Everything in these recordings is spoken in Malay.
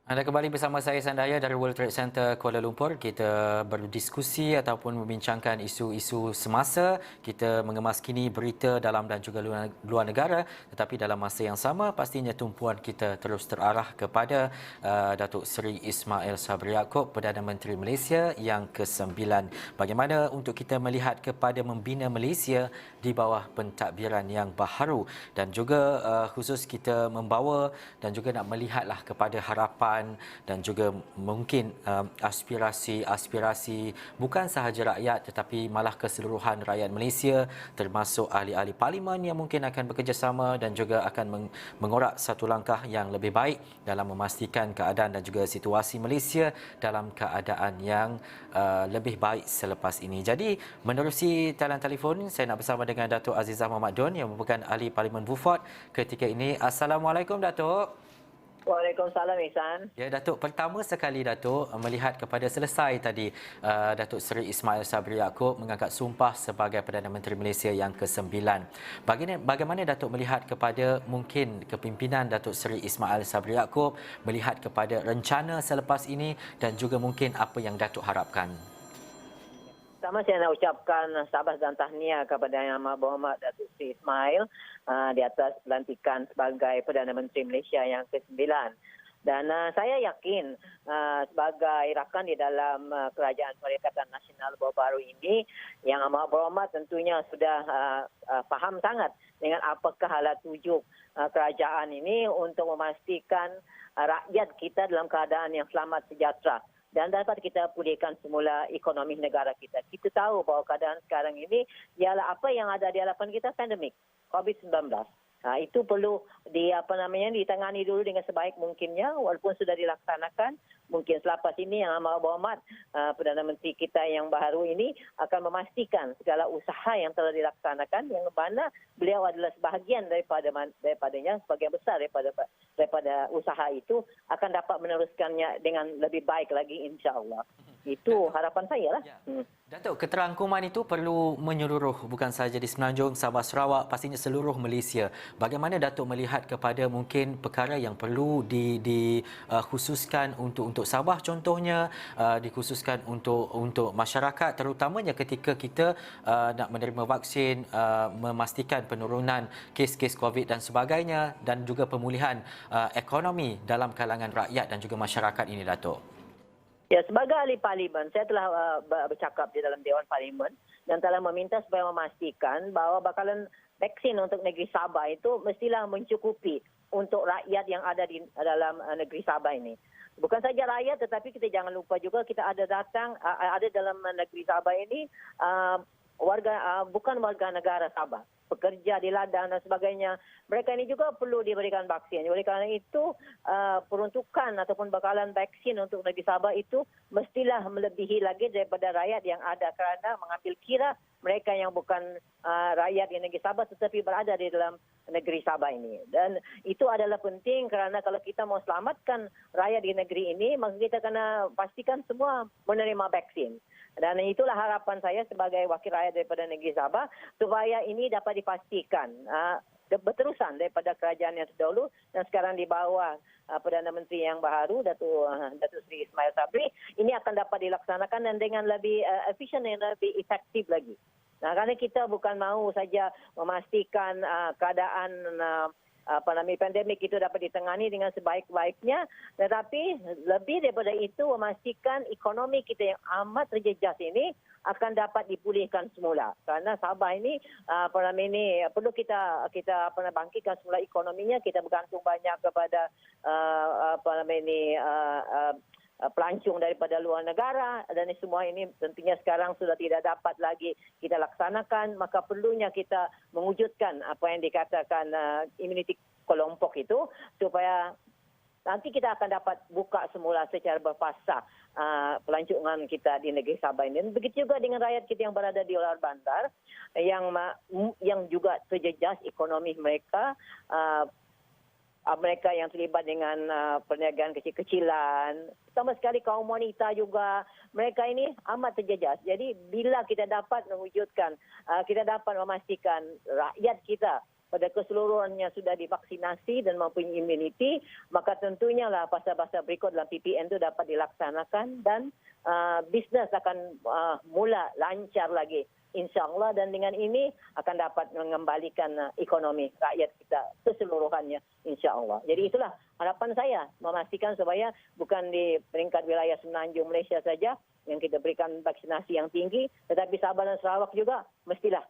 Anda kembali bersama saya Sandaya dari World Trade Center Kuala Lumpur. Kita berdiskusi ataupun membincangkan isu-isu semasa. Kita mengemas kini berita dalam dan juga luar negara. Tetapi dalam masa yang sama, pastinya tumpuan kita terus terarah kepada Datuk Seri Ismail Sabri Yaakob, Perdana Menteri Malaysia yang ke-9. Bagaimana untuk kita melihat kepada membina Malaysia di bawah pentadbiran yang baharu, dan juga khusus kita membawa dan juga nak melihatlah kepada harapan dan juga mungkin aspirasi bukan sahaja rakyat tetapi malah keseluruhan rakyat Malaysia, termasuk ahli-ahli parlimen yang mungkin akan bekerjasama dan juga akan mengorak satu langkah yang lebih baik dalam memastikan keadaan dan juga situasi Malaysia dalam keadaan yang lebih baik selepas ini. Jadi menerusi talian telefon, saya nak bersama dengan Datuk Azizah Muhammad Don yang merupakan ahli parlimen Beaufort ketika ini. Assalamualaikum Datuk. Waalaikumsalam Ihsan. Ya Datuk, pertama sekali Datuk melihat kepada selesai tadi Datuk Seri Ismail Sabri Yaakob mengangkat sumpah sebagai Perdana Menteri Malaysia yang ke-9. Bagaimana Datuk melihat kepada mungkin kepimpinan Datuk Seri Ismail Sabri Yaakob, melihat kepada rencana selepas ini dan juga mungkin apa yang Datuk harapkan? Pertama saya nak ucapkan sabar dan tahniah kepada Yang Amat Berhormat Datuk Seri Ismail di atas pelantikan sebagai Perdana Menteri Malaysia yang ke-9. Dan saya yakin sebagai rakan di dalam Kerajaan Perikatan Nasional baru ini, Yang Amat Berhormat tentunya sudah faham sangat dengan apakah hala tuju kerajaan ini untuk memastikan rakyat kita dalam keadaan yang selamat sejahtera dan dapat kita pulihkan semula ekonomi negara kita. Kita tahu bahawa keadaan sekarang ini ialah apa yang ada di hadapan kita, pandemik COVID-19. Itu perlu ditangani dulu dengan sebaik mungkinnya, walaupun sudah dilaksanakan. Mungkin selepas ini Yang Amat Berhormat Perdana Menteri kita yang baru ini akan memastikan segala usaha yang telah dilaksanakan, yang mana beliau adalah sebahagian daripadanya, sebagian besar daripada usaha itu akan dapat meneruskannya dengan lebih baik lagi, insya-Allah. Itu harapan saya lah. Datuk, keterangkuman itu perlu menyeluruh, bukan sahaja di Semenanjung, Sabah, Sarawak, pastinya seluruh Malaysia. Bagaimana Datuk melihat kepada mungkin perkara yang perlu dikhususkan untuk Sabah contohnya, dikhususkan untuk masyarakat, terutamanya ketika kita nak menerima vaksin, memastikan penurunan kes-kes COVID dan sebagainya, dan juga pemulihan ekonomi dalam kalangan rakyat dan juga masyarakat ini, Datuk? Ya, sebagai ahli parlimen, saya telah bercakap di dalam Dewan Parlimen dan telah meminta supaya memastikan bahawa bakalan vaksin untuk negeri Sabah itu mestilah mencukupi untuk rakyat yang ada di dalam negeri Sabah ini. Bukan saja rakyat, tetapi kita jangan lupa juga kita ada dalam negeri Sabah ini bukan warga negara Sabah, pekerja di ladang dan sebagainya. Mereka ini juga perlu diberikan vaksin. Oleh kerana itu, peruntukan ataupun bakalan vaksin untuk negeri Sabah itu mestilah melebihi lagi daripada rakyat yang ada, kerana mengambil kira mereka yang bukan rakyat di negeri Sabah tetapi berada di dalam negeri Sabah ini. Dan itu adalah penting, kerana kalau kita mau selamatkan rakyat di negeri ini, maka kita kena pastikan semua menerima vaksin. Dan itulah harapan saya sebagai wakil rakyat daripada negeri Sabah, supaya ini dapat dipastikan berterusan daripada kerajaan yang terdahulu dan sekarang di bawah Perdana Menteri yang baru, Datuk Seri Ismail Sabri, ini akan dapat dilaksanakan dan dengan lebih efisien dan lebih efektif lagi. Kerana kita bukan mahu saja memastikan keadaan pandemik itu dapat ditangani dengan sebaik-baiknya, tetapi lebih daripada itu memastikan ekonomi kita yang amat terjejas ini akan dapat dipulihkan semula. Kerana Sabah ini perlu kita bangkitkan semula ekonominya. Kita bergantung banyak kepada pelancong daripada luar negara, dan semua ini tentunya sekarang sudah tidak dapat lagi kita laksanakan. Maka perlunya kita mewujudkan apa yang dikatakan imuniti kelompok itu, supaya nanti kita akan dapat buka semula secara berfasa pelancongan kita di negeri Sabah ini. Dan begitu juga dengan rakyat kita yang berada di luar bandar, yang juga terjejas ekonomi mereka, mereka yang terlibat dengan perniagaan kecil-kecilan, sama sekali kaum wanita juga, mereka ini amat terjejas. Jadi bila kita dapat mewujudkan, kita dapat memastikan rakyat kita pada keseluruhannya sudah divaksinasi dan mempunyai immunity, maka tentunya lah fasa-fasa berikut dalam PPN itu dapat dilaksanakan dan bisnes akan mula lancar lagi. InsyaAllah, dan dengan ini akan dapat mengembalikan ekonomi rakyat kita keseluruhannya, insyaAllah. Jadi itulah harapan saya, memastikan supaya bukan di peringkat wilayah Semenanjung Malaysia saja yang kita berikan vaksinasi yang tinggi, tetapi Sabah dan Sarawak juga mestilah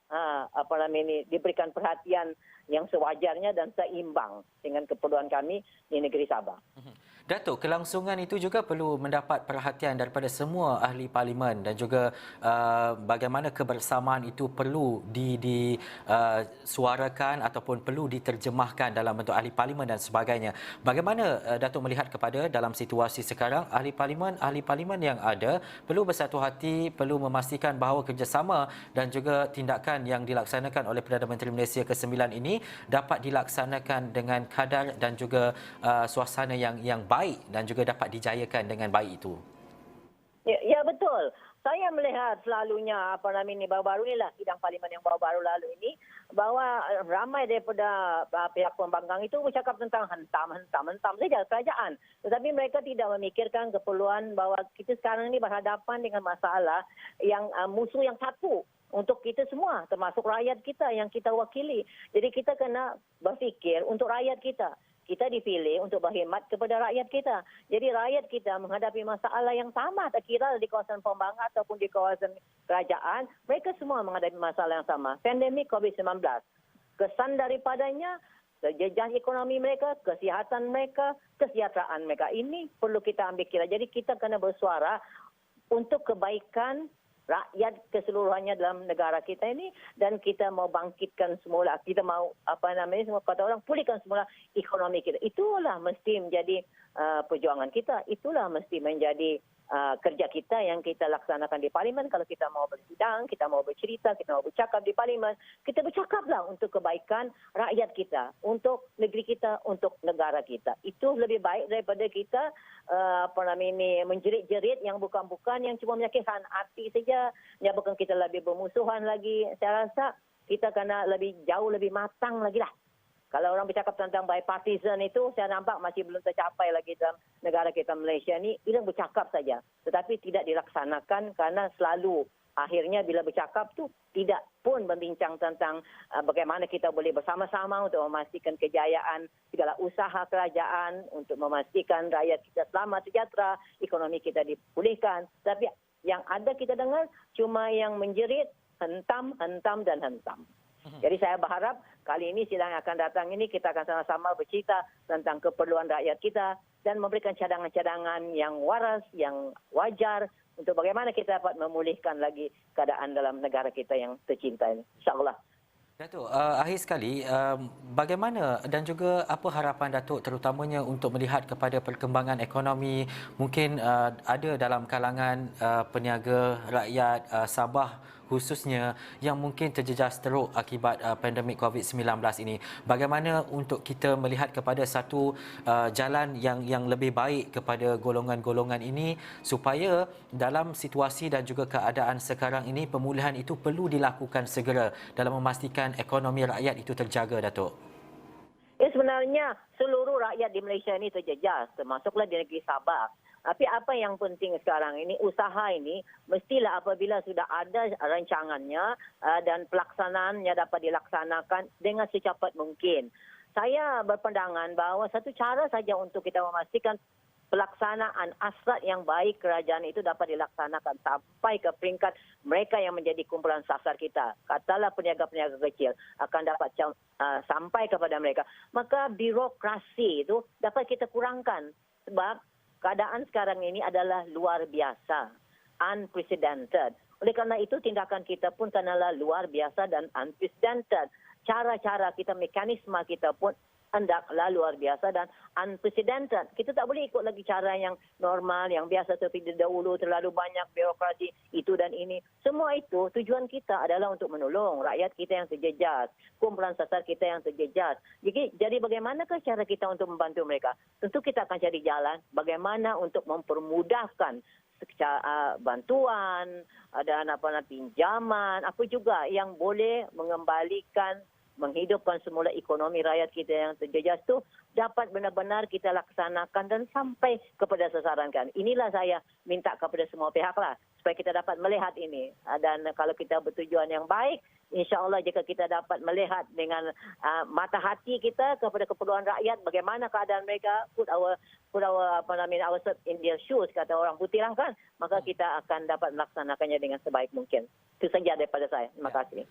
diberikan perhatian yang sewajarnya dan seimbang dengan keperluan kami di negeri Sabah. Datuk, kelangsungan itu juga perlu mendapat perhatian daripada semua ahli parlimen dan juga bagaimana kebersamaan itu perlu disuarakan ataupun perlu diterjemahkan dalam bentuk ahli parlimen dan sebagainya. Bagaimana Datuk melihat kepada dalam situasi sekarang ahli parlimen yang ada perlu bersatu hati, perlu memastikan bahawa kerjasama dan juga tindakan yang dilaksanakan oleh Perdana Menteri Malaysia ke-9 ini dapat dilaksanakan dengan kadar dan juga suasana yang baik dan juga dapat dijayakan dengan baik itu. Ya betul. Saya melihat selalunya baru-baru inilah sidang parlimen yang baru-baru lalu ini bahawa ramai daripada pihak pembangkang itu bercakap tentang hentam saja kerajaan. Tetapi mereka tidak memikirkan keperluan bahawa kita sekarang ini berhadapan dengan masalah yang musuh yang satu untuk kita semua, termasuk rakyat kita yang kita wakili. Jadi kita kena berfikir untuk rakyat kita. Kita dipilih untuk berkhidmat kepada rakyat kita. Jadi rakyat kita menghadapi masalah yang sama, tak kira di kawasan pembangkang ataupun di kawasan kerajaan, mereka semua menghadapi masalah yang sama. Pandemik COVID-19. Kesan daripadanya, jejak ekonomi mereka, kesihatan mereka, kesejahteraan mereka. Ini perlu kita ambil kira. Jadi kita kena bersuara untuk kebaikan rakyat keseluruhannya dalam negara kita ini, dan kita mau bangkitkan semula, kita mau semua kata orang pulihkan semula ekonomi kita. Itulah mesti menjadi perjuangan kita, itulah mesti menjadi kerja kita yang kita laksanakan di parlimen. Kalau kita mau bersidang, kita mau bercerita, kita mau bercakap di parlimen, kita bercakaplah untuk kebaikan rakyat kita, untuk negeri kita, untuk negara kita. Itu lebih baik daripada kita menjerit-jerit yang bukan-bukan, yang cuma menyakitkan hati saja, menyebabkan kita lebih bermusuhan lagi. Saya rasa kita kena jauh lebih matang lagi lah. Kalau orang bercakap tentang bipartisan itu, saya nampak masih belum tercapai lagi dalam negara kita Malaysia ni. Ia bercakap saja, tetapi tidak dilaksanakan karena selalu akhirnya bila bercakap tu tidak pun membincang tentang bagaimana kita boleh bersama-sama untuk memastikan kejayaan segala usaha kerajaan, untuk memastikan rakyat kita selamat sejahtera, ekonomi kita dipulihkan. Tapi yang ada kita dengar cuma yang menjerit, hentam, dan hentam. Jadi saya berharap kali ini sidang yang akan datang ini kita akan sama-sama bercerita tentang keperluan rakyat kita dan memberikan cadangan-cadangan yang waras, yang wajar untuk bagaimana kita dapat memulihkan lagi keadaan dalam negara kita yang tercinta ini. InsyaAllah. Datuk, akhir sekali, bagaimana dan juga apa harapan Datuk terutamanya untuk melihat kepada perkembangan ekonomi mungkin ada dalam kalangan peniaga rakyat Sabah khususnya yang mungkin terjejas teruk akibat pandemik COVID-19 ini. Bagaimana untuk kita melihat kepada satu jalan yang lebih baik kepada golongan-golongan ini supaya dalam situasi dan juga keadaan sekarang ini pemulihan itu perlu dilakukan segera dalam memastikan ekonomi rakyat itu terjaga, Datuk? Sebenarnya seluruh rakyat di Malaysia ini terjejas, termasuklah di negeri Sabah. Tapi apa yang penting sekarang ini, usaha ini mestilah apabila sudah ada rancangannya dan pelaksanaannya dapat dilaksanakan dengan secepat mungkin. Saya berpandangan bahawa satu cara saja untuk kita memastikan pelaksanaan asrat yang baik kerajaan itu dapat dilaksanakan sampai ke peringkat mereka yang menjadi kumpulan sasar kita. Katalah peniaga-peniaga kecil akan dapat sampai kepada mereka. Maka birokrasi itu dapat kita kurangkan sebab keadaan sekarang ini adalah luar biasa, unprecedented. Oleh kerana itu, tindakan kita pun kanalah luar biasa dan unprecedented. Cara-cara kita, mekanisme kita pun hendaklah luar biasa dan unprecedented. Kita tak boleh ikut lagi cara yang normal, yang biasa seperti dahulu, terlalu banyak birokrasi itu dan ini. Semua itu tujuan kita adalah untuk menolong rakyat kita yang terjejas, kumpulan sasar kita yang terjejas. Jadi bagaimanakah cara kita untuk membantu mereka? Tentu kita akan cari jalan bagaimana untuk mempermudahkan bantuan dan pinjaman, apa juga yang boleh mengembalikan menghidupkan semula ekonomi rakyat kita yang terjejas itu dapat benar-benar kita laksanakan dan sampai kepada sasaran kan. Inilah saya minta kepada semua pihak lah supaya kita dapat melihat ini. Dan kalau kita bertujuan yang baik, insya-Allah jika kita dapat melihat dengan mata hati kita kepada keperluan rakyat, bagaimana keadaan mereka, put our ourselves in their shoes, kata orang putih lah kan, maka kita akan dapat melaksanakannya dengan sebaik mungkin. Itu saja daripada saya. Terima kasih.